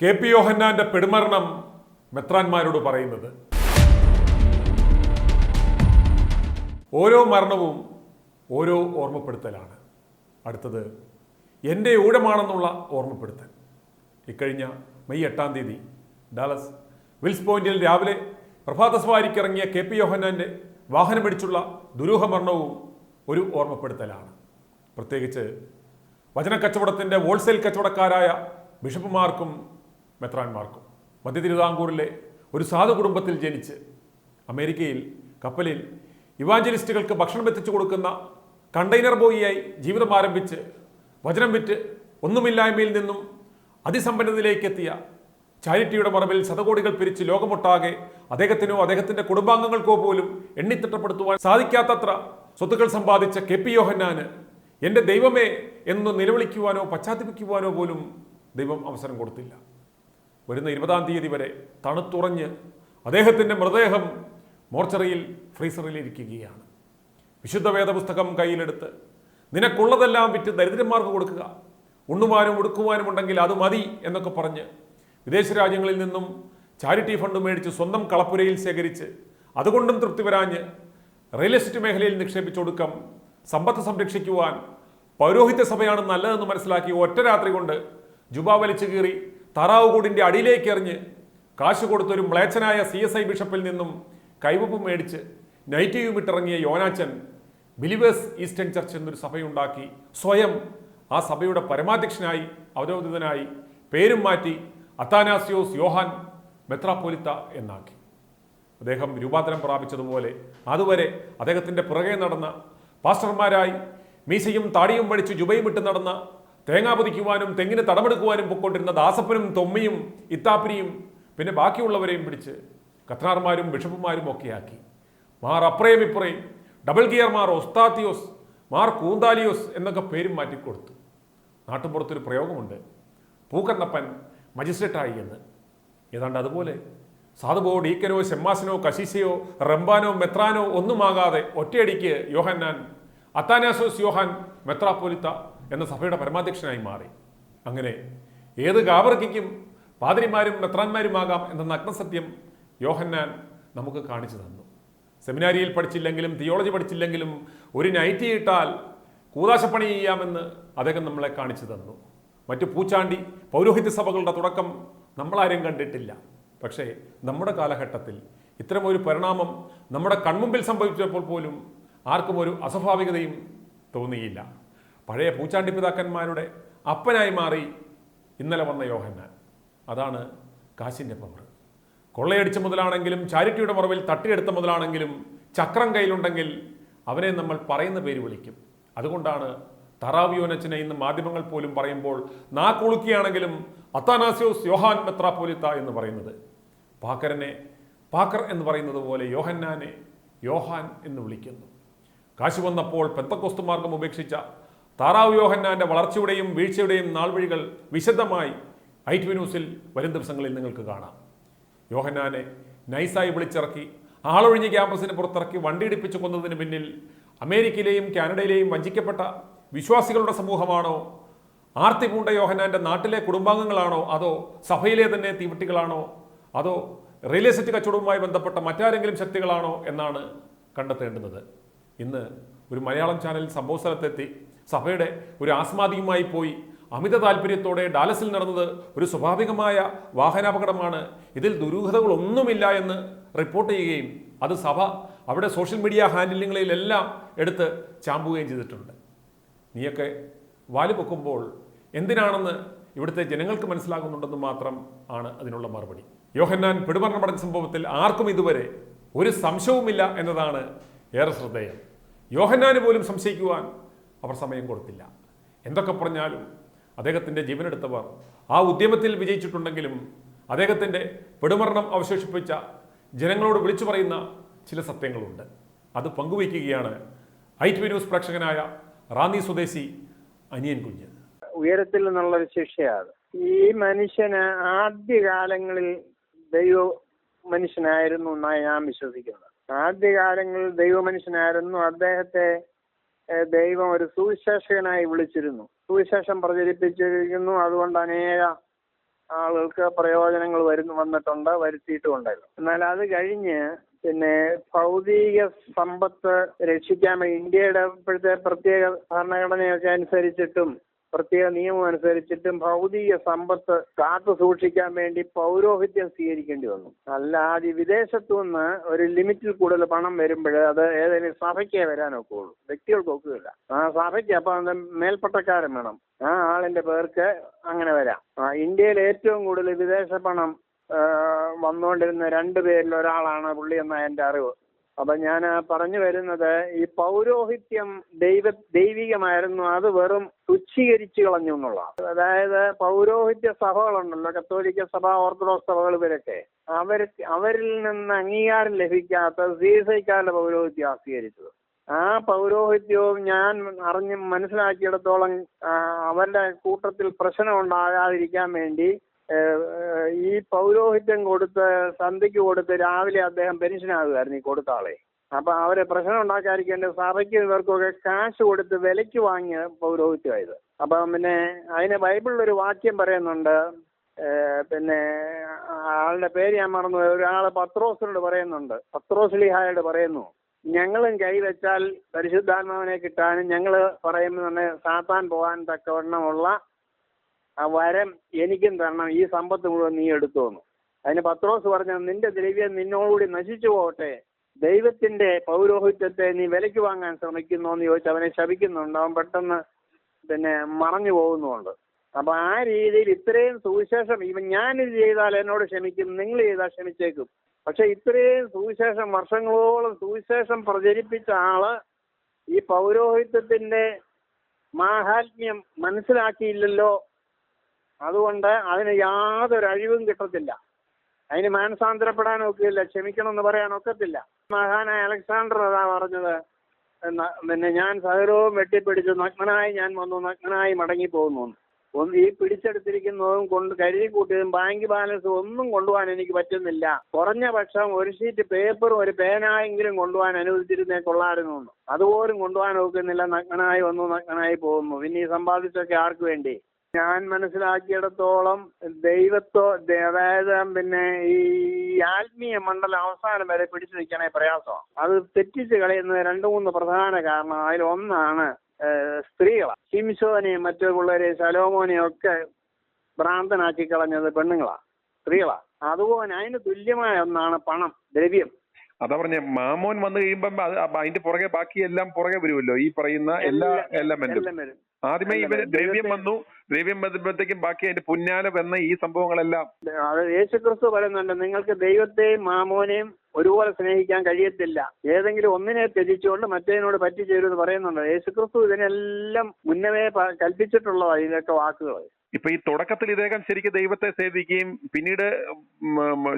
K P. യോഹന്നാന്റെ പെടുമരണം മെത്രാന്മാരോട് പറയുന്നത്. ഓരോ മരണവും ഓരോ ഓർമ്മപ്പെടുത്തലാണ്. അടുത്തത് എൻ്റെ ഊഴമാണെന്നുള്ള ഓർമ്മപ്പെടുത്തൽ. ഇക്കഴിഞ്ഞ മെയ് 8-ാം തീയതി ഡാലസ് വിൽസ് പോയിന്റിൽ രാവിലെ പ്രഭാത സവാരിക്കിറങ്ങിയ കെ.പി. യോഹന്നാന്റെ വാഹനമിടിച്ചുള്ള ദുരൂഹ മരണവും ഒരു ഓർമ്മപ്പെടുത്തലാണ്. പ്രത്യേകിച്ച് വചനക്കച്ചവടത്തിൻ്റെ ഹോൾസെയിൽ കച്ചവടക്കാരായ ബിഷപ്പുമാർക്കും മെത്രാന്മാർക്കും. മധ്യ തിരുവിതാംകൂറിലെ ഒരു സാധു കുടുംബത്തിൽ ജനിച്ച് അമേരിക്കയിൽ കപ്പലിൽ ഇവാഞ്ചലിസ്റ്റുകൾക്ക് ഭക്ഷണം എത്തിച്ചു കൊടുക്കുന്ന കണ്ടെയ്നർ ബോയിയായി ജീവിതം ആരംഭിച്ച് വചനം വിറ്റ് ഒന്നുമില്ലായ്മയിൽ നിന്നും അതിസമ്പന്നതയിലേക്ക് എത്തിയ ചാരിറ്റിയുടെ മറവിൽ ശതകോടികൾ പിരിച്ച് ലോകമൊട്ടാകെ അദ്ദേഹത്തിനോ അദ്ദേഹത്തിൻ്റെ കുടുംബാംഗങ്ങൾക്കോ പോലും എണ്ണിത്തിട്ടപ്പെടുത്തുവാൻ സാധിക്കാത്തത്ര സ്വത്തുക്കൾ സമ്പാദിച്ച കെ.പി. യോഹന്നാന് എൻ്റെ ദൈവമേ എന്ന് നിലവിളിക്കുവാനോ പശ്ചാത്തപിക്കുവാനോ പോലും ദൈവം അവസരം കൊടുത്തില്ല. വരുന്ന 20-ാം തീയതി വരെ തണുത്തുറഞ്ഞ് അദ്ദേഹത്തിൻ്റെ മൃതദേഹം മോർച്ചറിയിൽ ഫ്രീസറിൽ ഇരിക്കുകയാണ്. വിശുദ്ധ വേദപുസ്തകം കയ്യിലെടുത്ത് നിനക്കുള്ളതെല്ലാം വിറ്റ് ദരിദ്രന്മാർക്ക് കൊടുക്കുക, ഉണ്ണുവാനും ഉടുക്കുവാനും ഉണ്ടെങ്കിൽ അത് മതി എന്നൊക്കെ പറഞ്ഞ് വിദേശ രാജ്യങ്ങളിൽ നിന്നും ചാരിറ്റി ഫണ്ട് മേടിച്ച് സ്വന്തം കളപ്പുരയിൽ ശേഖരിച്ച് അതുകൊണ്ടും തൃപ്തി വരാഞ്ഞ് റിയൽ എസ്റ്റേറ്റ് മേഖലയിൽ നിക്ഷേപിച്ചൊടുക്കം സമ്പത്ത് സംരക്ഷിക്കുവാൻ പൗരോഹിത്യ സഭയാണ് നല്ലതെന്ന് മനസ്സിലാക്കി ഒറ്റ രാത്രി കൊണ്ട് ജുബ വലിച്ചു കീറി താറാവ് കൂടിൻ്റെ അടിയിലേക്ക് എറിഞ്ഞ് കാശ് കൊടുത്തൊരു മ്ലേച്ഛനായ CSI ബിഷപ്പിൽ നിന്നും കൈവപ്പ് മേടിച്ച് നൈറ്റിയും ഇട്ടിറങ്ങിയ യോനാച്ചൻ ബിലീവേഴ്സ് ഈസ്റ്റേൺ ചർച്ച് എന്നൊരു സഭയുണ്ടാക്കി സ്വയം ആ സഭയുടെ പരമാധ്യക്ഷനായി അവരോധിതനായി പേരും മാറ്റി അത്താനാസിയോസ് യോഹാൻ മെത്രാപ്പൊലിത്ത എന്നാക്കി. അദ്ദേഹം രൂപാന്തരം പ്രാപിച്ചതുപോലെ അതുവരെ അദ്ദേഹത്തിൻ്റെ പുറകെ നടന്ന പാസ്റ്റർമാരായി മീശയും താടിയും വടിച്ച് ജുബയും ഇട്ട് നടന്ന തേങ്ങാ പൊതിക്കുവാനും തെങ്ങിന് തടമെടുക്കുവാനും പൊക്കൊണ്ടിരുന്ന ദാസപ്പനും തൊമ്മിയും ഇത്താപ്പിരിയും പിന്നെ ബാക്കിയുള്ളവരെയും പിടിച്ച് കത്രാർമാരും ബിഷപ്പുമാരും ഒക്കെയാക്കി. മാർ അപ്രയും ഇപ്രയും, ഡബിൾ ഗിയർ മാർ ഒസ്താത്തിയോസ്, മാർ കൂന്താലിയോസ് എന്നൊക്കെ പേരും മാറ്റിക്കൊടുത്തു. നാട്ടുപുറത്തൊരു പ്രയോഗമുണ്ട്, പൂക്കണ്ണപ്പൻ മജിസ്ട്രേറ്റായി എന്ന്. ഏതാണ്ട് അതുപോലെ സാധുവോ ഡീക്കനോ ഷെമ്മാസിനോ കശീശയോ റംബാനോ മെത്രാനോ ഒന്നുമാകാതെ ഒറ്റയടിക്ക് യോഹന്നാൻ അത്താനാസോസ് യോഹാൻ മെത്രാപ്പൊലിത്ത എന്ന സഭയുടെ പരമാധ്യക്ഷനായി മാറി. അങ്ങനെ ഏത് ഗാബർക്കും പാതിരിമാരും മെത്രാന്മാരുമാകാം എന്ന നഗ്നസത്യം യോഹന്നാൻ നമുക്ക് കാണിച്ചു തന്നു. സെമിനാരിയിൽ പഠിച്ചില്ലെങ്കിലും തിയോളജി പഠിച്ചില്ലെങ്കിലും ഒരു നൈറ്റി ഇട്ടാൽ കൂതാശപ്പണി ചെയ്യാമെന്ന് അദ്ദേഹം നമ്മളെ കാണിച്ചു തന്നു. മറ്റു പൂച്ചാണ്ടി പൗരോഹിത്യ സഭകളുടെ തുടക്കം നമ്മളാരും കണ്ടിട്ടില്ല. പക്ഷേ നമ്മുടെ കാലഘട്ടത്തിൽ ഇത്തരമൊരു പരിണാമം നമ്മുടെ കൺമുമ്പിൽ സംഭവിച്ചപ്പോൾ പോലും ആർക്കും ഒരു അസ്വാഭാവികതയും തോന്നിയില്ല. പഴയ പൂച്ചാണ്ടി പിതാക്കന്മാരുടെ അപ്പനായി മാറി ഇന്നലെ വന്ന യോഹന്നാൻ. അതാണ് കാശിൻ്റെ പവർ. കൊള്ളയടിച്ച മുതലാണെങ്കിലും ചാരിറ്റിയുടെ മറവിൽ തട്ടിയെടുത്ത മുതലാണെങ്കിലും ചക്രം കയ്യിലുണ്ടെങ്കിൽ അവനെ നമ്മൾ പറയുന്ന പേര് വിളിക്കും. അതുകൊണ്ടാണ് താറാവ് യോനച്ചനെ ഇന്ന് മാധ്യമങ്ങൾ പോലും പറയുമ്പോൾ നാക്കുളുക്കിയാണെങ്കിലും അത്താനാസിയോസ് യോഹാൻ മെത്രാപ്പൊലിത്ത എന്ന് പറയുന്നത്. പാക്കരനെ പാക്കർ എന്ന് പറയുന്നത് പോലെ യോഹന്നാനെ യോഹാൻ എന്ന് വിളിക്കുന്നു. കാശ് വന്നപ്പോൾ പെന്തക്കോസ്തുമാർഗം ഉപേക്ഷിച്ച താറാവ് യോഹന്നാന്റെ വളർച്ചയുടെയും വീഴ്ചയുടെയും നാൾവഴികൾ വിശദമായി ITV ന്യൂസിൽ വരും ദിവസങ്ങളിൽ നിങ്ങൾക്ക് കാണാം. യോഹന്നാനെ നൈസായി വിളിച്ചിറക്കി ആളൊഴിഞ്ഞ് ക്യാമ്പസിന് പുറത്തിറക്കി വണ്ടിയിടിപ്പിച്ച് കൊന്നതിന് പിന്നിൽ അമേരിക്കയിലെയും കാനഡയിലെയും വഞ്ചിക്കപ്പെട്ട വിശ്വാസികളുടെ സമൂഹമാണോ, ആർത്തി പൂണ്ട യോഹന്നാന്റെ നാട്ടിലെ കുടുംബാംഗങ്ങളാണോ, അതോ സഭയിലെ തന്നെ തീവട്ടികളാണോ, അതോ റിയൽ എസ്റ്റേറ്റ് കച്ചവടവുമായി ബന്ധപ്പെട്ട മറ്റാരെങ്കിലും ശക്തികളാണോ എന്നാണ് കണ്ടെത്തേണ്ടുന്നത്. ഇന്ന് ഒരു മലയാളം ചാനൽ സംഭവ സ്ഥലത്തെത്തി സഭയുടെ ഒരു ആസ്മാദിയുമായി പോയി അമിത താല്പര്യത്തോടെ ഡാലസിൽ നടന്നത് ഒരു സ്വാഭാവികമായ വാഹനാപകടമാണ്, ഇതിൽ ദുരൂഹതകളൊന്നുമില്ല എന്ന് റിപ്പോർട്ട് ചെയ്യുകയും അത് സഭ അവിടെ സോഷ്യൽ മീഡിയ ഹാൻഡിലിങ്ങളിലെല്ലാം എടുത്ത് ചാമ്പുകയും ചെയ്തിട്ടുണ്ട്. നീയൊക്കെ വാല് പൊക്കുമ്പോൾ എന്തിനാണെന്ന് ഇവിടുത്തെ ജനങ്ങൾക്ക് മനസ്സിലാകുന്നുണ്ടെന്ന് മാത്രം ആണ് അതിനുള്ള മറുപടി. യോഹന്നാൻ പെടുമരണമടഞ്ഞ സംഭവത്തിൽ ആർക്കും ഇതുവരെ ഒരു സംശയവുമില്ല എന്നതാണ് ഏറെ ശ്രദ്ധേയം. യോഹന്നാന് പോലും സംശയിക്കുവാൻ അവർ സമയം കൊടുത്തില്ല. എന്തൊക്കെ പറഞ്ഞാലും അദ്ദേഹത്തിൻ്റെ ജീവനെടുത്തവർ ആ ഉദ്യമത്തിൽ വിജയിച്ചിട്ടുണ്ടെങ്കിലും അദ്ദേഹത്തിൻ്റെ പെടുമരണം അവശേഷിപ്പിച്ച ജനങ്ങളോട് വിളിച്ചു പറയുന്ന ചില സത്യങ്ങളുണ്ട്. അത് പങ്കുവയ്ക്കുകയാണ് ITV ന്യൂസ് പ്രേക്ഷകനായ റാന്നി സ്വദേശി അനിയൻ കുഞ്ഞ്. ഉയരത്തിൽ നിന്നുള്ളൊരു ശിക്ഷയാണ്. ഈ മനുഷ്യന് ആദ്യകാലങ്ങളിൽ ദൈവ മനുഷ്യനായിരുന്നു എന്നാണ് ഞാൻ വിശ്വസിക്കുന്നത്. ആദ്യകാലങ്ങളിൽ ദൈവ മനുഷ്യനായിരുന്നു. അദ്ദേഹത്തെ ദൈവം ഒരു സുവിശേഷകനായി വിളിച്ചിരുന്നു. സുവിശേഷം പ്രചരിപ്പിച്ചിരിക്കുന്നു. അതുകൊണ്ട് അനേക ആളുകൾക്ക് പ്രയോജനങ്ങൾ വന്നിട്ടുണ്ട്, വരുത്തിയിട്ടുണ്ടല്ലോ. എന്നാൽ അത് കഴിഞ്ഞ് പിന്നെ ഭൗതിക സമ്പത്ത് രക്ഷിക്കാൻ ഇന്ത്യയുടെ ഇപ്പോഴത്തെ പ്രത്യേക ഭരണഘടനയൊക്കെ അനുസരിച്ചിട്ടും പ്രത്യേക നിയമം അനുസരിച്ചിട്ടും ഭൗതിക സമ്പത്ത് കാത്തു സൂക്ഷിക്കാൻ വേണ്ടി പൗരോഹിത്യം സ്വീകരിക്കേണ്ടി വന്നു. അല്ലാതെ വിദേശത്തു നിന്ന് ഒരു ലിമിറ്റിൽ കൂടുതൽ പണം വരുമ്പോൾ അത് ഏതെങ്കിലും സഭയ്ക്കേ വരാനൊക്കുള്ളൂ, വ്യക്തികൾക്ക് ഒക്കുകയില്ല. ആ സഭയ്ക്ക് അപ്പം മേൽപ്പട്ടക്കാരൻ വേണം, ആ ആളിന്റെ പേർക്ക് അങ്ങനെ വരാം. ഇന്ത്യയിൽ ഏറ്റവും കൂടുതൽ വിദേശ പണം വന്നുകൊണ്ടിരുന്ന 2 പേരിൽ ഒരാളാണ് പുള്ളി എന്ന എൻ്റെ അറിവ്. അപ്പൊ ഞാൻ പറഞ്ഞു വരുന്നത്, ഈ പൗരോഹിത്യം ദൈവികമായിരുന്നു, അത് വെറും തുച്ഛീകരിച്ചു കളഞ്ഞു എന്നുള്ളതാണ്. അതായത് പൗരോഹിത്യ സഭകളുണ്ടല്ലോ, കത്തോലിക്ക സഭ, ഓർത്തഡോക്സ് സഭകൾ, ഇവരൊക്കെ അവരിൽ നിന്ന് അംഗീകാരം ലഭിക്കാത്ത സീസൈക്കാരുടെ പൗരോഹിത്യം സ്വീകരിച്ചത്. ആ പൗരോഹിത്യവും ഞാൻ മനസ്സിലാക്കിയിടത്തോളം അവരുടെ കൂട്ടത്തിൽ പ്രശ്നം ഉണ്ടാകാതിരിക്കാൻ വേണ്ടി ഈ പൗരോഹിത്യം കൊടുത്ത് സന്ധ്യക്ക് കൊടുത്ത് രാവിലെ അദ്ദേഹം പെൻഷനാകുമായിരുന്നു ഈ കൊടുത്ത ആളെ. അപ്പൊ അവരെ പ്രശ്നം ഉണ്ടാക്കാതിരിക്കേണ്ട സഭയ്ക്ക് ഇവർക്കൊക്കെ കാശ് കൊടുത്ത് വിലയ്ക്ക് വാങ്ങിയ പൗരോഹിത്യമായത്. അപ്പം പിന്നെ അതിന് ബൈബിളിലൊരു വാക്യം പറയുന്നുണ്ട്, പിന്നെ ആളുടെ പേര് ഞാൻ മറന്നു, ഒരാൾ പത്രോസിനോട് പറയുന്നുണ്ട്, പത്രോസ്ലീഹായോട് പറയുന്നു, ഞങ്ങളും കൈവച്ചാൽ പരിശുദ്ധാത്മാവിനെ കിട്ടാനും ഞങ്ങൾ പറയുമ്പോൾ സാത്താൻ പോകാൻ തക്കവണ്ണമുള്ള ആ വരം എനിക്കും തരണം, ഈ സമ്പത്ത് മുഴുവൻ നീ എടുത്തോന്നു. അതിന് പത്രോസ് പറഞ്ഞു, നിന്റെ ദ്രവ്യം നിന്നോടുകൂടി നശിച്ചു പോകട്ടെ, ദൈവത്തിന്റെ പൗരോഹിത്യത്തെ നീ വിലയ്ക്ക് വാങ്ങാൻ ശ്രമിക്കുന്നു എന്ന് ചോദിച്ച് അവനെ ശപിക്കുന്നുണ്ട്. അവൻ പെട്ടെന്ന് പിന്നെ മറഞ്ഞു പോകുന്നുണ്ട്. അപ്പൊ ആ രീതിയിൽ ഇത്രയും സുവിശേഷം, ഞാനിത് ചെയ്താൽ എന്നോട് ക്ഷമിക്കും, നിങ്ങൾ ചെയ്താൽ ക്ഷമിച്ചേക്കും. പക്ഷെ ഇത്രയും സുവിശേഷം, വർഷങ്ങളോളം സുവിശേഷം പ്രചരിപ്പിച്ച ആള് ഈ പൗരോഹിത്യത്തിന്റെ മാഹാത്മ്യം മനസ്സിലാക്കിയില്ലല്ലോ. അതുകൊണ്ട് അതിന് യാതൊരു അഴിവും കിട്ടത്തില്ല, അതിന് മാനസാന്തരപ്പെടാനൊക്കില്ല, ക്ഷമിക്കണമെന്ന് പറയാനൊക്കത്തില്ല. മഹാനായ അലക്സാണ്ടർ അതാ പറഞ്ഞത്, പിന്നെ ഞാൻ സകലവും വെട്ടിപ്പിടിച്ചു, നഗ്നനായി ഞാൻ വന്നു, നഗ്നനായി മടങ്ങി പോകുന്നു. ഈ പിടിച്ചെടുത്തിരിക്കുന്നതും കരുതി കൂട്ടിയതും ബാങ്ക് ബാലൻസും ഒന്നും കൊണ്ടുപോകാൻ എനിക്ക് പറ്റുന്നില്ല, കുറഞ്ഞ പക്ഷം ഒരു ഷീറ്റ് പേപ്പറും ഒരു പേനായെങ്കിലും കൊണ്ടുപോകാൻ അനുവദിച്ചിരുന്നേ കൊള്ളായിരുന്നു. അതുപോലും കൊണ്ടുപോകാൻ ഒക്കുന്നില്ല, നഗ്നനായി വന്നു, നഗ്നനായി പോകുന്നു. പിന്നെ ഈ സമ്പാദിച്ചൊക്കെ ആർക്ക് വേണ്ടി? ഞാൻ മനസ്സിലാക്കിയിടത്തോളം അതായത് പിന്നെ ഈ ആത്മീയ മണ്ഡലം അവസാനം വരെ പിടിച്ചു നിൽക്കണേ പ്രയാസമാണ്. അത് തെറ്റിച്ച് കളയുന്ന 2-3 പ്രധാന കാരണം. അതിലൊന്നാണ് സ്ത്രീകളാണ്. ശിംശോനെയും മറ്റു പിള്ളേരെയും ശലോമോനെയും ഒക്കെ ഭ്രാന്തനാക്കി കളഞ്ഞത് പെണ്ണുങ്ങളാ, സ്ത്രീകളാ. അതുപോലെ അതിന് തുല്യമായ ഒന്നാണ് പണം, ദ്രവ്യം. അതാ പറഞ്ഞ മാമോൻ വന്നു കഴിയുമ്പം അതിന്റെ പുറകെ ബാക്കിയെല്ലാം പുറകെ വരുമല്ലോ, ഈ പറയുന്ന എല്ലാ എലമെന്റും. ആദ്യമേ ഇവര് ദ്രവ്യം വന്നു, ദ്രവ്യം വരുമ്പോഴത്തേക്കും ബാക്കി അതിന്റെ പുന്നാല വന്ന ഈ സംഭവങ്ങളെല്ലാം. അത് യേശുക്രിസ്തു പറയുന്നുണ്ട്, നിങ്ങൾക്ക് ദൈവത്തെയും മാമോനെയും ഒരുപോലെ സ്നേഹിക്കാൻ കഴിയത്തില്ല, ഏതെങ്കിലും ഒന്നിനെ ത്യജിച്ചുകൊണ്ട് മറ്റേതിനോട് പറ്റിച്ചേരുമെന്ന് പറയുന്നുണ്ട്. യേശുക്രിസ്തു ഇതിനെല്ലാം മുന്നമേ കൽപ്പിച്ചിട്ടുള്ളതാണ് ഇതിലൊക്കെ വാക്കുകൾ. ഇപ്പൊ ഈ തുടക്കത്തിൽ ഇദ്ദേഹം ശരിക്കും ദൈവത്തെ സേവിക്കുകയും പിന്നീട്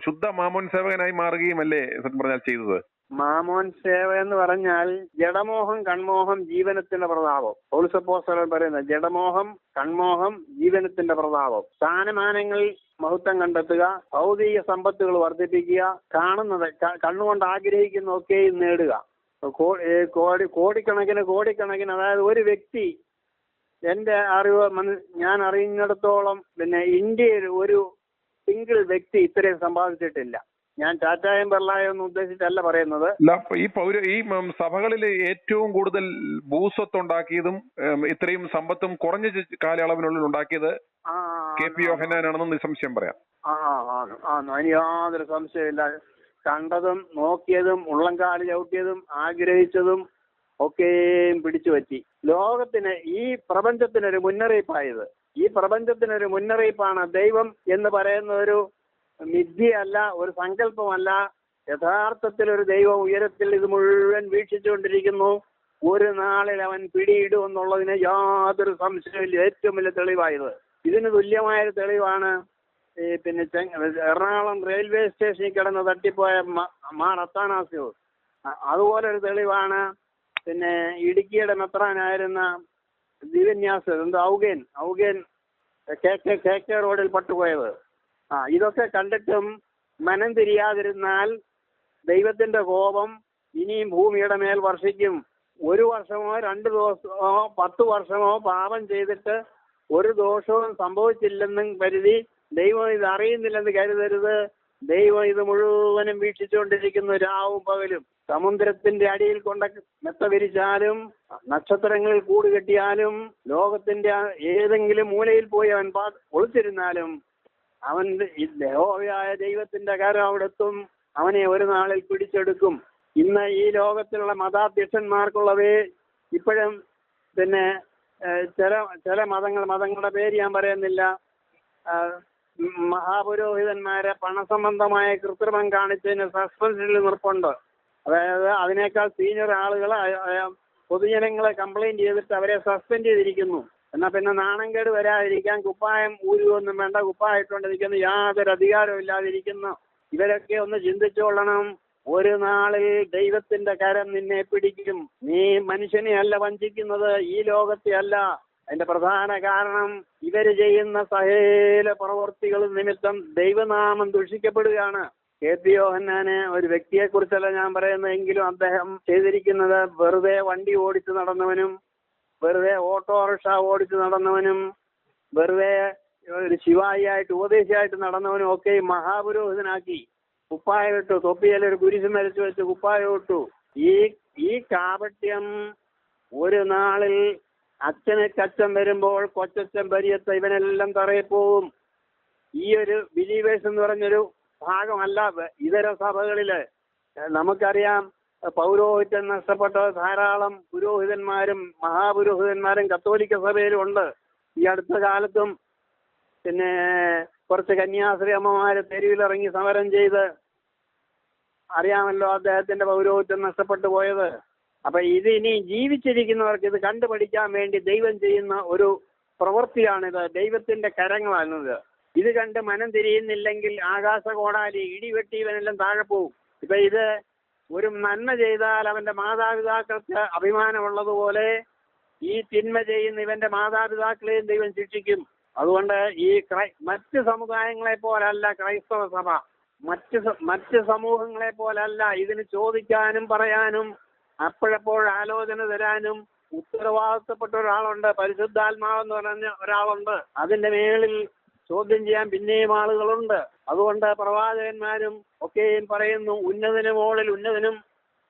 ശുദ്ധ മാമോൻ സേവകനായി മാറുകയും അല്ലേ സത്യം പറഞ്ഞാൽ ചെയ്തത്? മാമോൻ സേവ എന്ന് പറഞ്ഞാൽ ജഡമോഹം, കൺമോഹം, ജീവനത്തിന്റെ പ്രതാപം. പൗലോസ് അപ്പോസ്തലൻ പറയുന്നത് ജഡമോഹം, കൺമോഹം, ജീവനത്തിന്റെ പ്രതാപം. സ്ഥാനമാനങ്ങളിൽ മഹത്വം കണ്ടെത്തുക, ഭൗതിക സമ്പത്തുകൾ വർദ്ധിപ്പിക്കുക, കാണുന്നത് കണ്ണുകൊണ്ട് ആഗ്രഹിക്കുന്നതൊക്കെയും നേടുക. കോടിക്കണക്കിന് അതായത് ഒരു വ്യക്തി, എന്റെ അറിവ് ഞാൻ അറിയുന്നിടത്തോളം പിന്നെ ഇന്ത്യയിൽ ഒരു സിംഗിൾ വ്യക്തി ഇത്രയും സമ്പാദിച്ചിട്ടില്ല. ഞാൻ ടാറ്റായും ബിർളായും ഒന്നും ഉദ്ദേശിച്ചല്ല പറയുന്നത്. ഈ സഭകളിൽ ഏറ്റവും കൂടുതൽ ഭൂസ്വത്ത് ഉണ്ടാക്കിയതും ഇത്രയും സമ്പത്തും കുറഞ്ഞ കാലയളവിനുള്ളിൽ ഉണ്ടാക്കിയത് KP യോഹന്നാനാണെന്ന് നിസ്സംശയം പറയാം. അതിന് യാതൊരു സംശയമില്ല. കണ്ടതും നോക്കിയതും ഉള്ളംകാല് ചവിട്ടിയതും ആഗ്രഹിച്ചതും ഒക്കെയും പിടിച്ചു പറ്റി. ലോകത്തിന്, ഈ പ്രപഞ്ചത്തിനൊരു മുന്നറിയിപ്പായത്. ഈ പ്രപഞ്ചത്തിനൊരു മുന്നറിയിപ്പാണ്. ദൈവം എന്ന് പറയുന്ന ഒരു മിഥ്യയല്ല, ഒരു സങ്കല്പമല്ല. യഥാർത്ഥത്തിൽ ഒരു ദൈവം ഉയരത്തിൽ ഇത് മുഴുവൻ വീക്ഷിച്ചുകൊണ്ടിരിക്കുന്നു. ഒരു നാളിൽ അവൻ പിടിയിടുമെന്നുള്ളതിന് യാതൊരു സംശയമില്ല. ഏറ്റവും വലിയ തെളിവായത്. ഇതിന് തുല്യമായൊരു തെളിവാണ് പിന്നെ എറണാകുളം റെയിൽവേ സ്റ്റേഷനിൽ കിടന്ന് തട്ടിപ്പോയ മാർ അത്താനാസ്യോസ്. അതുപോലെ ഒരു തെളിവാണ് പിന്നെ ഇടുക്കിയുടെ മെത്രാനായിരുന്ന ദിവന്യാസ് ഔഗേൻ KK റോഡിൽ പട്ടുപോയത്. ഇതൊക്കെ കണ്ടിട്ടും മനം തിരിയാതിരുന്നാൽ ദൈവത്തിന്റെ കോപം ഇനിയും ഭൂമിയുടെ മേൽ വർഷിക്കും. 1 വർഷമോ 2 ദിവസമോ 10 വർഷമോ പാപം ചെയ്തിട്ട് ഒരു ദോഷവും സംഭവിച്ചില്ലെന്നും കരുതി ദൈവം ഇത് അറിയുന്നില്ലെന്ന് കരുതരുത്. ദൈവം ഇത് മുഴുവനും വീക്ഷിച്ചുകൊണ്ടിരിക്കുന്നു രാവും പകലും. സമുദ്രത്തിന്റെ അടിയിൽ കൊണ്ട് മെത്ത വിരിച്ചാലും നക്ഷത്രങ്ങളിൽ കൂട് കെട്ടിയാലും ലോകത്തിന്റെ ഏതെങ്കിലും മൂലയിൽ പോയി അവൻ ഒളിച്ചിരുന്നാലും അവൻ യഹോവയായ ദൈവത്തിന്റെ കരം അവിടെ എത്തും. അവനെ ഒരു നാളിൽ പിടിച്ചെടുക്കും. ഇന്ന് ഈ ലോകത്തിലുള്ള മതാധ്യക്ഷന്മാർക്കുള്ളവേ ഇപ്പോഴും പിന്നെ ചില മതങ്ങളുടെ പേര് ഞാൻ പറയുന്നില്ല, മഹാപുരോഹിതന്മാരെ പണസംബന്ധമായ കൃത്രിമം കാണിച്ചതിന് സസ്പെൻഷനിൽ നിർപ്പുണ്ട്. അതായത് അതിനേക്കാൾ സീനിയർ ആളുകൾ പൊതുജനങ്ങളെ കംപ്ലൈന്റ് ചെയ്തിട്ട് അവരെ സസ്പെൻഡ് ചെയ്തിരിക്കുന്നു. എന്നാൽ പിന്നെ നാണംകേട് വരാതിരിക്കാൻ കുപ്പായം ഊരുവൊന്നും വേണ്ട, കുപ്പായിട്ടോണ്ടിരിക്കുന്നു, യാതൊരു അധികാരവും ഇല്ലാതിരിക്കുന്നു. ഇവരൊക്കെ ഒന്ന് ചിന്തിച്ചോളണം. ഒരു നാളിൽ ദൈവത്തിന്റെ കരം നിന്നെ പിടിക്കും. നീ മനുഷ്യനെ അല്ല വഞ്ചിക്കുന്നത്, ഈ ലോകത്തെ അല്ല. അതിന്റെ പ്രധാന കാരണം ഇവര് ചെയ്യുന്ന സകല പ്രവൃത്തികൾ നിമിത്തം ദൈവനാമം ദുഷിക്കപ്പെടുകയാണ്. KP യോഹന്നാന് ഒരു വ്യക്തിയെ കുറിച്ചല്ല ഞാൻ പറയുന്നതെങ്കിലും അദ്ദേഹം ചെയ്തിരിക്കുന്നത് വെറുതെ വണ്ടി ഓടിച്ചു നടന്നവനും വെറുതെ ഓട്ടോറിക്ഷ ഓടിച്ചു നടന്നവനും വെറുതെ ഒരു ശിവായിയായിട്ട് ഉപദേശിയായിട്ട് നടന്നവനും ഒക്കെ മഹാപുരോഹിതനാക്കി. കുപ്പായം ഇട്ടു, തൊപ്പിയിലൊരു കുരിശ് മരിച്ചു വെച്ച് കുപ്പായം ഇട്ടു. ഈ കാപട്യം ഒരു നാളിൽ അച്ഛന് കച്ചം വരുമ്പോൾ കൊച്ചച്ഛൻ പരിയത്ത ഇവനെല്ലാം തറയിൽ പോവും. ഈ ഒരു ബിലീവേഴ്സ് എന്ന് പറഞ്ഞൊരു ഭാഗമല്ല ഇതര സഭകളില്. നമുക്കറിയാം, പൗരോഹിത്യം നഷ്ടപ്പെട്ട ധാരാളം പുരോഹിതന്മാരും മഹാപുരോഹിതന്മാരും കത്തോലിക്ക സഭയിലും ഉണ്ട്. ഈ അടുത്ത കാലത്തും പിന്നെ കുറച്ച് കന്യാസ്ത്രീ അമ്മമാര് തെരുവിലിറങ്ങി സമരം ചെയ്ത് അറിയാമല്ലോ അദ്ദേഹത്തിന്റെ പൗരോഹിത്യം നഷ്ടപ്പെട്ടു പോയത്. അപ്പൊ ഇത് ഇനി ജീവിച്ചിരിക്കുന്നവർക്ക് ഇത് കണ്ടുപഠിക്കാൻ വേണ്ടി ദൈവം ചെയ്യുന്ന ഒരു പ്രവൃത്തിയാണിത്. ദൈവത്തിന്റെ കരങ്ങളാണിത്. ഇത് കണ്ട് മനം തിരിയുന്നില്ലെങ്കിൽ ആകാശകോടാലി ഇടിവെട്ടി ഇവനെല്ലാം താഴെ പോവും. ഇപ്പൊ ഇത് ഒരു നന്മ ചെയ്താൽ അവന്റെ മാതാപിതാക്കൾക്ക് അഭിമാനമുള്ളതുപോലെ ഈ തിന്മ ചെയ്യുന്ന ഇവന്റെ മാതാപിതാക്കളെയും ദൈവം ശിക്ഷിക്കും. അതുകൊണ്ട് ഈ മറ്റ് സമുദായങ്ങളെ പോലല്ല ക്രൈസ്തവ സഭ, മറ്റ് സമൂഹങ്ങളെ പോലല്ല. ഇതിന് ചോദിക്കാനും പറയാനും അപ്പോഴപ്പോൾ ആലോചന തരാനും ഉത്തരവാദിത്തപ്പെട്ട ഒരാളുണ്ട്. പരിശുദ്ധാത്മാവെന്ന് പറഞ്ഞ ഒരാളുണ്ട്. അതിന്റെ മേളിൽ ചോദ്യം ചെയ്യാൻ പിന്നെയും ആളുകളുണ്ട്. അതുകൊണ്ട് പ്രവാചകന്മാരും ഒക്കെയും പറയുന്നു, ഉന്നതിന് മുകളിൽ ഉന്നതനും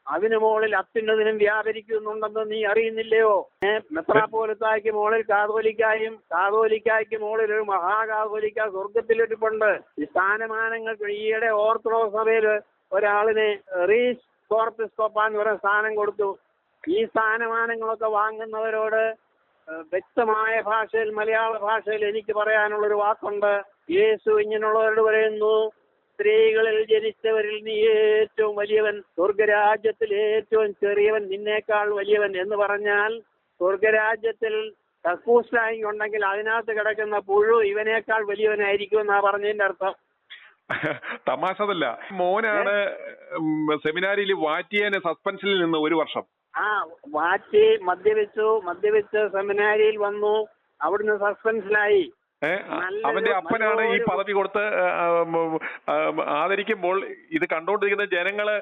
അതിന് മുകളിൽ അത്യുന്നതനും വ്യാപരിക്കുന്നുണ്ടെന്ന് നീ അറിയുന്നില്ലയോ? മെത്രാപ്പോലിത്തായ്ക്ക് മുകളിൽ കാതോലിക്കായും കാതോലിക്കായ്ക്ക് മുകളിൽ ഒരു മഹാകാതോലിക്ക സ്വർഗത്തിലിരിപ്പുണ്ട്. ഈ സ്ഥാനമാനങ്ങൾക്ക് ഈയിടെ ഓർത്തഡോക്സ് സഭയിൽ ഒരാളിനെ റീസ് കോർപ്പിസ്കോപ്പ എന്ന് പറയുന്ന സ്ഥാനം കൊടുത്തു. ഈ സ്ഥാനമാനങ്ങളൊക്കെ വാങ്ങുന്നവരോട് വ്യക്തമായ ഭാഷയിൽ, മലയാള ഭാഷയിൽ എനിക്ക് പറയാനുള്ളൊരു വാക്കുണ്ട്. യേശു ഇങ്ങനെയുള്ളവരോട് പറയുന്നു, സ്ത്രീകളിൽ ജനിച്ചവരിൽ നീ ഏറ്റവും വലിയവൻ, സ്വർഗരാജ്യത്തിൽ ഏറ്റവും ചെറിയവൻ നിന്നേക്കാൾ വലിയവൻ എന്ന് പറഞ്ഞാൽ സ്വർഗരാജ്യത്തിൽ കക്കൂസ് ഉണ്ടെങ്കിൽ അതിനകത്ത് കിടക്കുന്ന പുഴു ഇവനേക്കാൾ വലിയവനായിരിക്കും എന്നാ പറഞ്ഞതിന്റെ അർത്ഥം. തമാശതല്ല. മോനാണ് സെമിനാരിയിൽ വാറ്റിയന് സസ്പെൻഷനിൽ നിന്ന് 1 വർഷം. വാറ്റി മദ്യപിച്ച് സെമിനാരിയിൽ വന്നു, അവിടുന്ന് സസ്പെൻഷനായി. അവന്റെ അപ്പനാണ് ഈ പദവി കൊടുത്ത് ആദരിക്കുമ്പോൾ ഇത് കണ്ടോണ്ടിരിക്കുന്ന ജനങ്ങള്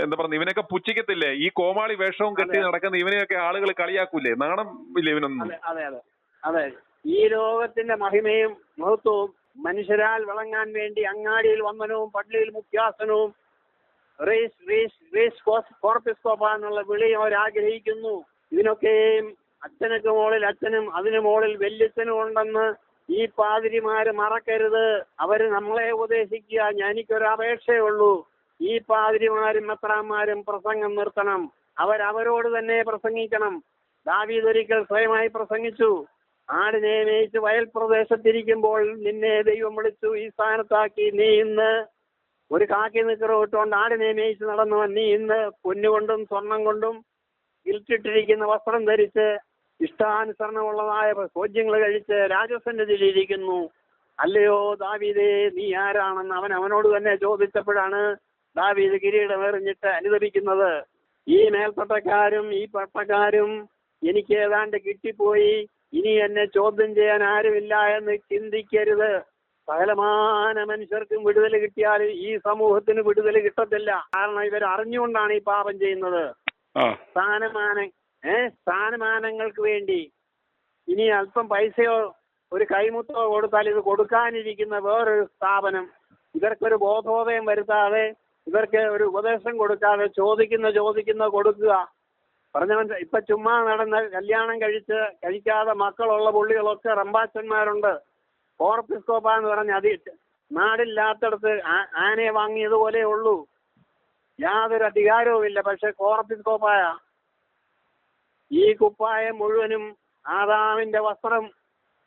എന്താ പറയുക, ഇവനൊക്കെ പുച്ഛിക്കത്തില്ലേ? ഈ കോമാളി വേഷവും കെട്ടി നടക്കുന്ന ഇവനെയൊക്കെ ആളുകൾ കളിയാക്കൂലേ? നാണം ഇല്ല ഇവനൊന്നും. അതെ, ഈ ലോകത്തിന്റെ മഹിമയും മഹത്വവും മനുഷ്യരാൽ വിളങ്ങാൻ വേണ്ടി അങ്ങാടിയിൽ വന്ദനവും പള്ളിയിൽ മുഖ്യാസനവും കോർപ്പിസ്കോപ്പ എന്നുള്ള വിളിയും അവരാഗ്രഹിക്കുന്നു. ഇതിനൊക്കെയും അച്ഛനൊക്കെ മുകളിൽ അച്ഛനും അതിനു മുകളിൽ വല്യച്ഛനും ഉണ്ടെന്ന് ഈ പാതിരിമാര് മറക്കരുത്. അവര് നമ്മളെ ഉപദേശിക്കുക. എനിക്കൊരു അപേക്ഷയേ ഉള്ളൂ, ഈ പാതിരിമാരും മെത്രാന്മാരും പ്രസംഗം നിർത്തണം. അവരോട് തന്നെ പ്രസംഗിക്കണം. ദാവീദ് ഒരിക്കൽ സ്വയമായി പ്രസംഗിച്ചു, ആടിനെ മേയിച്ച് വയൽ പ്രദേശത്തിരിക്കുമ്പോൾ നിന്നെ ദൈവം വിളിച്ചു ഈ സ്ഥാനത്താക്കി. നീ ഇന്ന് ഒരു കാക്കി നിക്കറ് ഇട്ടുകൊണ്ട് ആടിനെ മേയിച്ച് നടന്നവൻ, നീ ഇന്ന് പൊന്നുകൊണ്ടും സ്വർണം കൊണ്ടും ഇൽറ്റിട്ടിരിക്കുന്ന വസ്ത്രം ധരിച്ച് ഇഷ്ടാനുസരണമുള്ളതായ ഭോജ്യങ്ങൾ കഴിച്ച് രാജസന്നിധിയിലിരിക്കുന്നു. അല്ലയോ ദാവീദേ, നീ ആരാണെന്ന് അവനോട് തന്നെ ചോദിച്ചപ്പോഴാണ് ദാവീദ് കിരീടം എറിഞ്ഞിട്ട് അനുദപിക്കുന്നത്. ഈ മേൽപ്പട്ടക്കാരും ഈ പട്ടക്കാരും എനിക്ക് ഏതാണ്ട് കിട്ടിപ്പോയി, ഇനി എന്നെ ചോദ്യം ചെയ്യാൻ ആരുമില്ല എന്ന് ചിന്തിക്കരുത്. സകലമാന മനുഷ്യർക്കും വിടുതൽ കിട്ടിയാൽ ഈ സമൂഹത്തിന് വിടുതൽ കിട്ടത്തില്ല. കാരണം ഇവർ അറിഞ്ഞുകൊണ്ടാണ് ഈ പാപം ചെയ്യുന്നത്. സ്ഥാനമാനങ്ങൾക്ക് വേണ്ടി ഇനി അല്പം പൈസയോ ഒരു കൈമുത്തോ കൊടുത്താൽ ഇത് കൊടുക്കാനിരിക്കുന്ന വേറൊരു സ്ഥാപനം ഇവർക്കൊരു ബോധോദയം വരുത്താതെ, ഇവർക്ക് ഒരു ഉപദേശം കൊടുക്കാതെ ചോദിക്കുന്ന കൊടുക്കുക. പറഞ്ഞവൻ ഇപ്പൊ ചുമ്മാ നടന്ന് കല്യാണം കഴിക്കാതെ മക്കളുള്ള പുള്ളികളൊക്കെ റമ്പാച്ചന്മാരുണ്ട്. കോർപ്പിസ്കോപ്പ എന്ന് പറഞ്ഞ നാടില്ലാത്തടത്ത് ആനയെ വാങ്ങിയതുപോലെ ഉള്ളൂ, യാതൊരു അധികാരവുമില്ല. പക്ഷെ കോർപ്പിസ്കോപ്പായ ഈ കുപ്പായം മുഴുവനും ആദാമിന്റെ വസ്ത്രം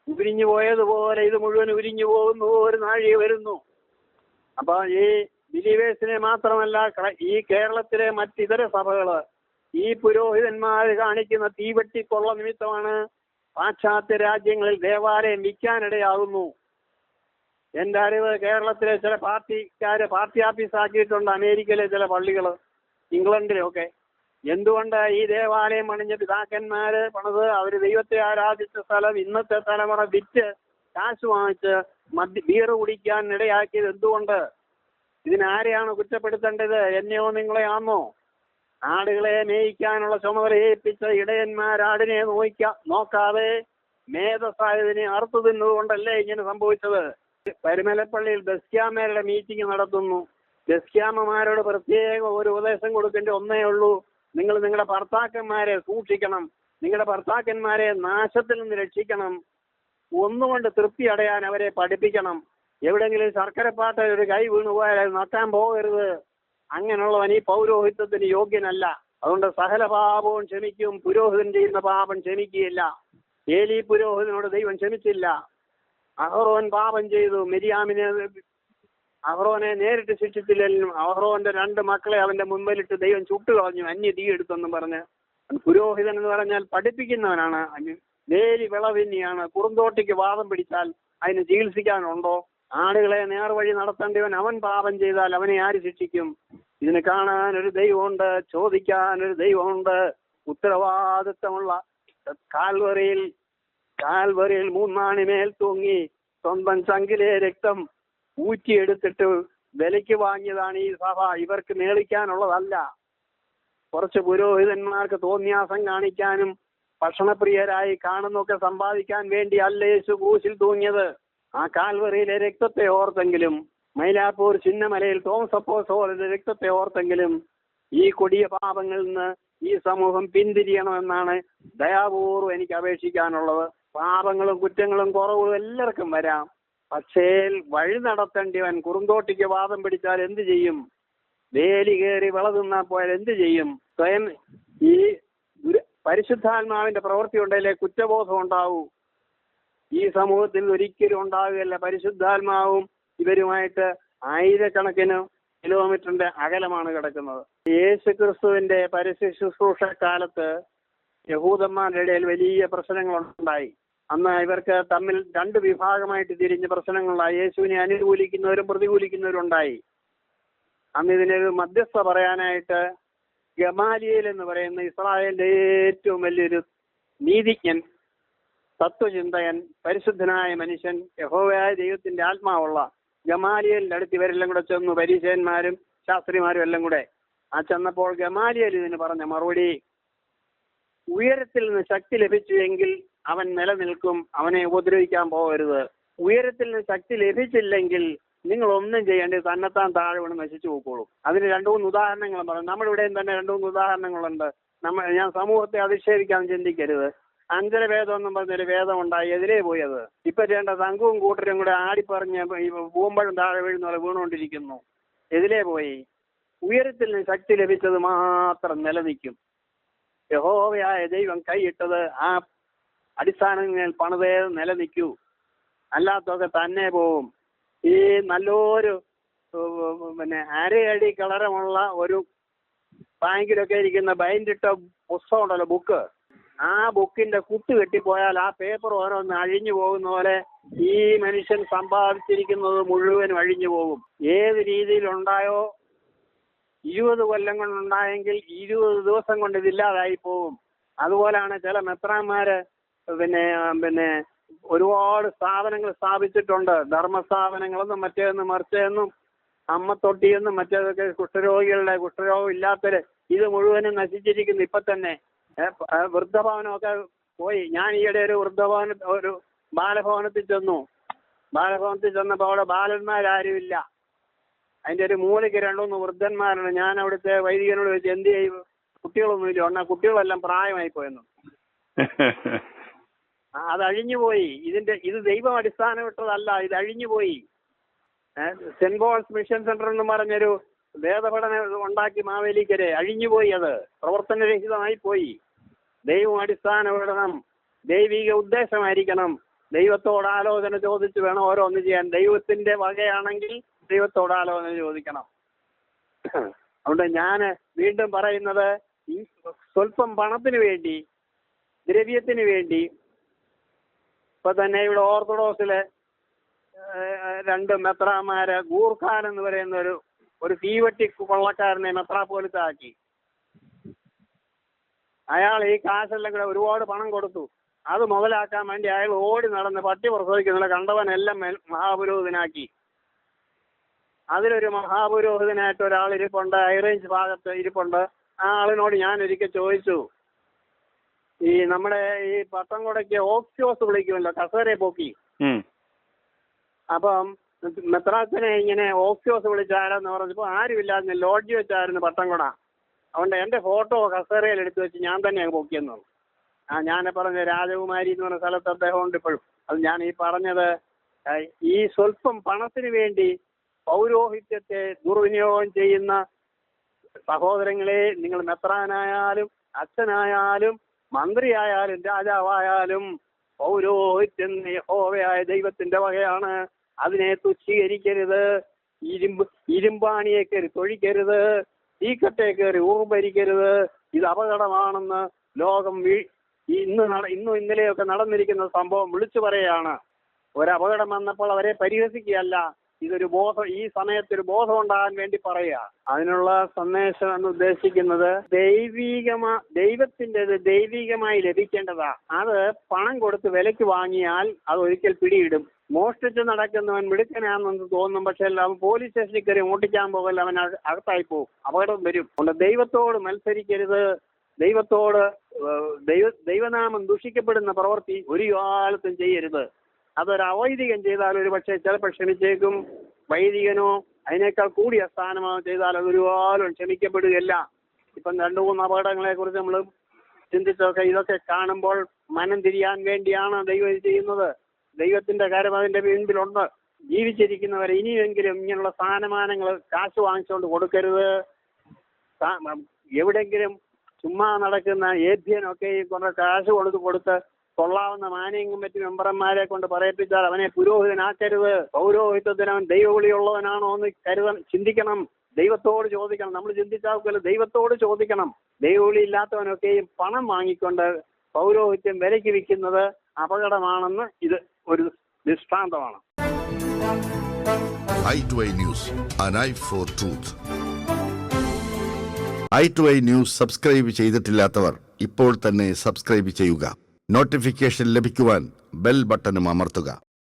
ഉരിഞ്ഞു പോയതുപോലെ ഇത് മുഴുവൻ ഉരിഞ്ഞു പോകുന്നു, ഒരു നാഴിക വരുന്നു. അപ്പൊ ഈ ബിലീവേഴ്സിനെ മാത്രമല്ല, ഈ കേരളത്തിലെ മറ്റിതര സഭകള് ഈ പുരോഹിതന്മാർ കാണിക്കുന്ന തീവെട്ടിക്കൊള്ള നിമിത്തമാണ് പാശ്ചാത്യ രാജ്യങ്ങളിൽ ദേവാലയം വിൽക്കാനിടയാകുന്നു. എന്റെ അറിവ് കേരളത്തിലെ ചില പാർട്ടി ആഫീസാക്കിയിട്ടുണ്ട് അമേരിക്കയിലെ ചില പള്ളികള്, ഇംഗ്ലണ്ടിലൊക്കെ. എന്തുകൊണ്ട് ഈ ദേവാലയം പണിഞ്ഞ പിതാക്കന്മാര് പണിത് അവര് ദൈവത്തെ ആരാധിച്ച സ്ഥലം ഇന്നത്തെ തലമുറ വിറ്റ് കാശ് വാങ്ങിച്ച് ബീർ കുടിക്കാൻ ഇടയാക്കിയത് എന്തുകൊണ്ട്? ഇതിനാരെയാണ് കുറ്റപ്പെടുത്തേണ്ടത്? എന്നെയോ നിങ്ങളെയാണോ? ആടുകളെ മേയിക്കാനുള്ള ചുമതല ഏൽപ്പിച്ച ഇടയന്മാരാടിനെ നോക്കാതെ മേധസായതിനെ അറുത്തു തിന്നതുകൊണ്ടല്ലേ ഇങ്ങനെ സംഭവിച്ചത്? പരുമലപ്പള്ളിയിൽ ബസ്ക്യാമരുടെ മീറ്റിംഗ് നടത്തുന്നു. ബസ്ക്യാമമാരോട് പ്രത്യേകം ഒരു ഉപദേശം കൊടുക്കേണ്ട ഒന്നേ ഉള്ളൂ, നിങ്ങൾ നിങ്ങളുടെ ഭർത്താക്കന്മാരെ സൂക്ഷിക്കണം, നിങ്ങളുടെ ഭർത്താക്കന്മാരെ നാശത്തിൽ നിന്ന് രക്ഷിക്കണം, ഒന്നുകൊണ്ട് തൃപ്തി അടയാൻ അവരെ പഠിപ്പിക്കണം. എവിടെങ്കിലും ശർക്കരപ്പാട്ട ഒരു കൈ വീണു പോയാൽ അത് നട്ടാൻ പോകരുത്. അങ്ങനെയുള്ളവൻ ഈ പൗരോഹിത്വത്തിന് യോഗ്യനല്ല. അതുകൊണ്ട് സകല പാപവും ക്ഷമിക്കും, പുരോഹിതൻ ചെയ്യുന്ന പാപം ക്ഷമിക്കുകയില്ല. ഏലി പുരോഹിതനോട് ദൈവം ക്ഷമിച്ചില്ല. അഹറോൻ പാപം ചെയ്തു, മിരിയാമിനെ അഹറോനെ നേരിട്ട് ശിക്ഷിച്ചില്ലെങ്കിലും അഹറോന്റെ 2 മക്കളെ അവന്റെ മുമ്പിലിട്ട് ദൈവം ചുട്ടുകളഞ്ഞു, അന്യ തീ എടുത്തെന്നും പറഞ്ഞ്. പുരോഹിതൻ എന്ന് പറഞ്ഞാൽ പഠിപ്പിക്കുന്നവനാണ്, വേലി വിളവിന്നിയാണ്. കുറുന്തോട്ടിക്ക് വാദം പിടിച്ചാൽ അതിന് ചികിത്സിക്കാനുണ്ടോ? ആടുകളെ നേർവഴി നടത്തേണ്ടവൻ അവൻ പാപം ചെയ്താൽ അവനെ ആര് ശിക്ഷിക്കും? ഇതിന് കാണാൻ ഒരു ദൈവമുണ്ട്, ചോദിക്കാൻ ഒരു ദൈവമുണ്ട്. ഉത്തരവാദിത്തമുള്ള കാൽവറിയിൽ 3 മേൽ തൂങ്ങി സ്വന്തം ചങ്കിലെ രക്തം ഊറ്റിയെടുത്തിട്ട് വിലയ്ക്ക് വാങ്ങിയതാണ് ഈ സഭ. ഇവർക്ക് മേളിക്കാനുള്ളതല്ല. കുറച്ച് പുരോഹിതന്മാർക്ക് തോന്നിയാസം കാണിക്കാനും ഭക്ഷണപ്രിയരായി കാണുന്നൊക്കെ സമ്പാദിക്കാൻ വേണ്ടി അല്ല യേശു ക്രൂശിൽ തൂങ്ങിയത്. ആ കാൽവറിയിലെ രക്തത്തെ ഓർത്തെങ്കിലും, മൈലാപ്പൂർ ചിന്നമലയിൽ തോമസ് അപ്പോസ്തലന്റെ രക്തത്തെ ഓർത്തെങ്കിലും ഈ കൊടിയ പാപങ്ങളിൽ നിന്ന് ഈ സമൂഹം പിന്തിരിയണമെന്നാണ് ദയാപൂർവ്വം എനിക്ക് അപേക്ഷിക്കാനുള്ളത്. പാപങ്ങളും കുറ്റങ്ങളും കുറവും എല്ലാവർക്കും വരാം. പക്ഷേ വഴി നടത്തേണ്ടിവൻ കുറുന്തോട്ടിക്ക് വാദം പിടിച്ചാൽ എന്ത് ചെയ്യും? വേലി കയറി വിളതുന്നാ പോയാൽ എന്ത് ചെയ്യും? സ്വയം ഈ പരിശുദ്ധാത്മാവിന്റെ പ്രവൃത്തി ഉണ്ടെങ്കിലേ കുറ്റബോധം ഉണ്ടാവൂ. ഈ സമൂഹത്തിൽ ഒരിക്കലും ഉണ്ടാവുകയല്ല. പരിശുദ്ധാത്മാവും ഇവരുമായിട്ട് ആയിരക്കണക്കിന് കിലോമീറ്ററിന്റെ അകലമാണ് കിടക്കുന്നത്. യേശു ക്രിസ്തുവിന്റെ പരസ്യ ശുശ്രൂഷ കാലത്ത് യഹൂദന്മാരുടെ ഇടയിൽ വലിയ പ്രശ്നങ്ങളുണ്ടായി. അന്ന് ഇവർക്ക് തമ്മിൽ 2 വിഭാഗമായിട്ട് തിരിഞ്ഞ് പ്രശ്നങ്ങളുണ്ടായി. യേശുവിനെ അനുകൂലിക്കുന്നവരും പ്രതികൂലിക്കുന്നവരും ഉണ്ടായി. അന്ന് ഇതിനൊരു മധ്യസ്ഥ പറയാനായിട്ട് ഗമാലിയേൽ എന്ന് പറയുന്ന ഇസ്രായേലിന്റെ ഏറ്റവും വലിയൊരു നീതിജ്ഞൻ, തത്വചിന്തകൻ, പരിശുദ്ധനായ മനുഷ്യൻ, യഹോവയായ ദൈവത്തിന്റെ ആത്മാവുള്ള ഗമാലിയേലിന്റെ അടുത്ത് ഇവരെല്ലാം കൂടെ ചെന്നു. പരീശന്മാരും ശാസ്ത്രിമാരും എല്ലാം കൂടെ ചെന്നപ്പോൾ ഗമാലിയേൽ ഇതിന് പറഞ്ഞ മറുപടി, ഉയരത്തിൽ നിന്ന് ശക്തി ലഭിച്ചു എങ്കിൽ അവൻ നിലനിൽക്കും, അവനെ ഉപദ്രവിക്കാൻ പോകരുത്. ഉയരത്തിൽ നിന്ന് ശക്തി ലഭിച്ചില്ലെങ്കിൽ നിങ്ങൾ ഒന്നും ചെയ്യേണ്ടത് തന്നെത്താൻ താഴെ വീണ് നശിച്ചു പോയിക്കോളും. അതിന് 2-3 ഉദാഹരണങ്ങൾ പറഞ്ഞു. നമ്മുടെ ഇവിടെയും തന്നെ 2-3 ഉദാഹരണങ്ങളുണ്ട്. ഞാൻ സമൂഹത്തെ അധിക്ഷേപിക്കാൻ ചിന്തിക്കരുത്. 5 വേദം എന്നും പറഞ്ഞൊരു വേദം ഉണ്ടായി, എതിരെ പോയത്. ഇപ്പൊ ചെയ്യേണ്ട സംഘവും കൂട്ടരും കൂടെ ആടിപ്പറഞ്ഞ് പൂമ്പഴം താഴെ വീഴുന്ന പോലെ വീണുകൊണ്ടിരിക്കുന്നു. എതിരെ പോയി. ഉയരത്തിൽ നിന്ന് ശക്തി ലഭിച്ചത് മാത്രം നിലനിൽക്കും. യഹോവയായ ദൈവം കൈയിട്ടത് ആ അടിസ്ഥാനങ്ങളിൽ പണിതേ നിലനിൽക്കൂ. അല്ലാത്തൊക്കെ തന്നെ പോവും. ഈ നല്ലൊരു അരയടി കളറമുള്ള ഒരു ബാങ്കിലൊക്കെ ഇരിക്കുന്ന ബൈൻഡിട്ട പുസ്തകം ഉണ്ടല്ലോ, ബുക്ക്. ആ ബുക്കിന്റെ കുത്ത് കെട്ടിപ്പോയാൽ ആ പേപ്പർ ഓരോന്ന് അഴിഞ്ഞു പോകുന്ന പോലെ ഈ മനുഷ്യൻ സമ്പാദിച്ചിരിക്കുന്നത് മുഴുവനും അഴിഞ്ഞു പോകും. ഏത് രീതിയിലുണ്ടായോ 20 കൊല്ലം കൊണ്ടുണ്ടായെങ്കിൽ 20 ദിവസം കൊണ്ട് ഇതില്ലാതായി പോകും. അതുപോലെയാണ് ചില മെത്രാന്മാര് ഒരുപാട് സ്ഥാപനങ്ങൾ സ്ഥാപിച്ചിട്ടുണ്ട്. ധർമ്മസ്ഥാപനങ്ങളെന്നും മറ്റേന്നും മറിച്ചെന്നും അമ്മത്തൊട്ടിയെന്നും മറ്റേതൊക്കെ കുഷ്ഠരോഗം ഇല്ലാത്തവര് ഇത് മുഴുവനും നശിച്ചിരിക്കുന്നു. ഇപ്പൊ തന്നെ വൃദ്ധഭവനമൊക്കെ പോയി. ഞാൻ ഈയിടെ ഒരു ബാലഭവനത്തിൽ ചെന്നു. ബാലഭവനത്തിൽ ചെന്നപ്പോൾ അവിടെ ബാലന്മാരാരുമില്ല. അതിന്റെ ഒരു മൂലയ്ക്ക് 2-3 വൃദ്ധന്മാരാണ്. ഞാൻ അവിടുത്തെ വൈദികനോട് ചോദിച്ചു, എന്ത് ചെയ്യും, കുട്ടികളൊന്നുമില്ല. ഉടനെ കുട്ടികളെല്ലാം പ്രായമായി പോയെന്നു. അത് അഴിഞ്ഞുപോയി. ഇത് ദൈവം അടിസ്ഥാനമിട്ടതല്ല, ഇത് അഴിഞ്ഞുപോയി. സെന്റ് പോൾസ് മിഷൻ സെന്റർ എന്ന് പറഞ്ഞൊരു വേദപഠന ഉണ്ടാക്കി മാവേലിക്കരെ, അഴിഞ്ഞുപോയി. അത് പ്രവർത്തനരഹിതമായി പോയി. ദൈവം അടിസ്ഥാനമിടണം, ദൈവിക ഉദ്ദേശമായിരിക്കണം. ദൈവത്തോട് ആലോചന ചോദിച്ച് വേണം ഓരോന്ന് ചെയ്യാൻ. ദൈവത്തിന്റെ വകയാണെങ്കിൽ ദൈവത്തോട് ആലോചന ചോദിക്കണം. അതുകൊണ്ട് ഞാൻ വീണ്ടും പറയുന്നത്, ഈ സ്വല്പം പണത്തിന് വേണ്ടി, ദ്രവ്യത്തിന് വേണ്ടി, ഇപ്പൊ തന്നെ ഇവിടെ ഓർത്തഡോക്സിലെ 2 മെത്രാമാര്, ഗൂർഖാൻ എന്ന് പറയുന്ന ഒരു തീവട്ടി കൊള്ളക്കാരനെ മെത്രാപ്പോലിത്താക്കി. അയാൾ ഈ കാശെല്ലാം കൂടെ ഒരുപാട് പണം കൊടുത്തു. അത് മുതലാക്കാൻ വേണ്ടി അയാൾ ഓടി നടന്ന് പട്ടി പ്രസവിക്കുന്നില്ല കണ്ടവനെല്ലാം മഹാപുരോഹിതനാക്കി. അതിലൊരു മഹാപുരോഹിതനായിട്ട് ഒരാൾ ഇരിപ്പുണ്ട്, ഹൈറേഞ്ച് ഭാഗത്ത് ഇരിപ്പുണ്ട്. ആ ആളിനോട് ഞാൻ ഒരിക്കൽ ചോദിച്ചു, ഈ നമ്മുടെ ഈ പട്ടംകൊടയ്ക്ക് ഓക്സിയോസ് വിളിക്കുമല്ലോ, കസേരയെ പോക്കി. അപ്പം മെത്രാച്ചനെ ഇങ്ങനെ ഓക്സിയോസ് വിളിച്ചാരെന്ന് പറഞ്ഞപ്പോൾ ആരുമില്ലായിരുന്നു, ലോഡ്ജി വെച്ചായിരുന്നു പട്ടംകൊട. അതുകൊണ്ട് എൻ്റെ ഫോട്ടോ കസേരയിൽ എടുത്തു വെച്ച് ഞാൻ തന്നെ അങ്ങ് പൊക്കിയെന്നു. ഞാൻ പറഞ്ഞ രാജകുമാരി എന്ന് പറഞ്ഞ സ്ഥലത്ത് അദ്ദേഹം ഉണ്ട് ഇപ്പോഴും. അത് ഞാൻ ഈ പറഞ്ഞത്, ഈ സ്വല്പം പണത്തിന് വേണ്ടി പൗരോഹിത്യത്തെ ദുർവിനിയോഗം ചെയ്യുന്ന സഹോദരങ്ങളെ, നിങ്ങൾ മെത്രാനായാലും അച്ഛനായാലും മന്ത്രിയായാലും രാജാവായാലും പൗരോഹിത്യം യഹോവയായ ദൈവത്തിന്റെ വകയാണ്. അതിനെ തുച്ഛീകരിക്കരുത്. ഇരുമ്പാണിയെ കയറി തൊഴിക്കരുത്, തീക്കട്ടെ കയറി ഊർഭരിക്കരുത്. ഇത് അപകടമാണെന്ന് ലോകം ഇന്നും ഇന്നലെയൊക്കെ നടന്നിരിക്കുന്ന സംഭവം വിളിച്ചു പറയുകയാണ്. ഒരപകടം വന്നപ്പോൾ അവരെ പരിഹസിക്കുകയല്ല, ഇതൊരു ബോധം, ഈ സമയത്തൊരു ബോധം ഉണ്ടാകാൻ വേണ്ടി പറയുക. അതിനുള്ള സന്ദേശം എന്ന് ഉദ്ദേശിക്കുന്നത്, ദൈവത്തിൻ്റെത് ദൈവികമായി ലഭിക്കേണ്ടതാ. അത് പണം കൊടുത്ത് വിലയ്ക്ക് വാങ്ങിയാൽ അത് ഒരിക്കൽ പിടിയിടും. മോഷ്ടിച്ച് നടക്കുന്നവൻ മിടുക്കനാണെന്ന് തോന്നും, പക്ഷെ അവൻ പോലീസ് സ്റ്റേഷനിൽ കയറി ഓട്ടിക്കാൻ പോകല്ല, അവൻ അകത്തായി പോകും, അപകടം വരും. അതുകൊണ്ട് ദൈവത്തോട് മത്സരിക്കരുത്. ദൈവനാമം ദുഷിക്കപ്പെടുന്ന പ്രവൃത്തി ഒരു കാലത്തും ചെയ്യരുത്. അതൊരു അവൈദികൻ ചെയ്താൽ ഒരു പക്ഷേ ചിലപ്പോൾ ക്ഷമിച്ചേക്കും. വൈദികനോ അതിനേക്കാൾ കൂടിയ സ്ഥാനമോ ചെയ്താൽ അതൊരു കാലം ക്ഷമിക്കപ്പെടുകയല്ല. ഇപ്പം 2-3 അപകടങ്ങളെ കുറിച്ച് നമ്മൾ ചിന്തിച്ചൊക്കെ ഇതൊക്കെ കാണുമ്പോൾ മനം തിരിയാൻ വേണ്ടിയാണ് ദൈവം ഇത് ചെയ്യുന്നത്. ദൈവത്തിന്റെ കാര്യം അതിന്റെ പിൻപിലുണ്ട്. ജീവിച്ചിരിക്കുന്നവരെ ഇനിയെങ്കിലും ഇങ്ങനെയുള്ള സ്ഥാനമാനങ്ങൾ കാശ് വാങ്ങിച്ചുകൊണ്ട് കൊടുക്കരുത്. എവിടെങ്കിലും ചുമ്മാ നടക്കുന്ന ഏഭ്യനൊക്കെ കുറെ കാശ് കൊടുത്ത് കൊള്ളാവുന്ന മാനേജിംഗ് കമ്മിറ്റി മെമ്പർമാരെ കൊണ്ട് പറയിപ്പിച്ചാൽ അവനെ പുരോഹിതനാക്കരുത്. പൗരോഹിത്യത്തിന് അവൻ ദൈവവിളിയുള്ളവനാണോ എന്ന് ചിന്തിക്കണം. ദൈവത്തോട് ചോദിക്കണം. നമ്മൾ ചിന്തിച്ചാൽ ദൈവത്തോട് ചോദിക്കണം. ദൈവവിളി ഇല്ലാത്തവനൊക്കെയും പണം വാങ്ങിക്കൊണ്ട് പൗരോഹിത്യം വിലയ്ക്ക് വിൽക്കുന്നത് അപകടമാണെന്ന് ഇത് ഒരു ദൃഷ്ടാന്തമാണ്. i2i News, an eye for truth. i2i News subscribe ചെയ്തിട്ടില്ലാത്തവർ ഇപ്പോൾ തന്നെ സബ്സ്ക്രൈബ് ചെയ്യുക. നോട്ടിഫിക്കേഷൻ ലഭിക്കുവാൻ ബെൽ ബട്ടണും അമർത്തുക.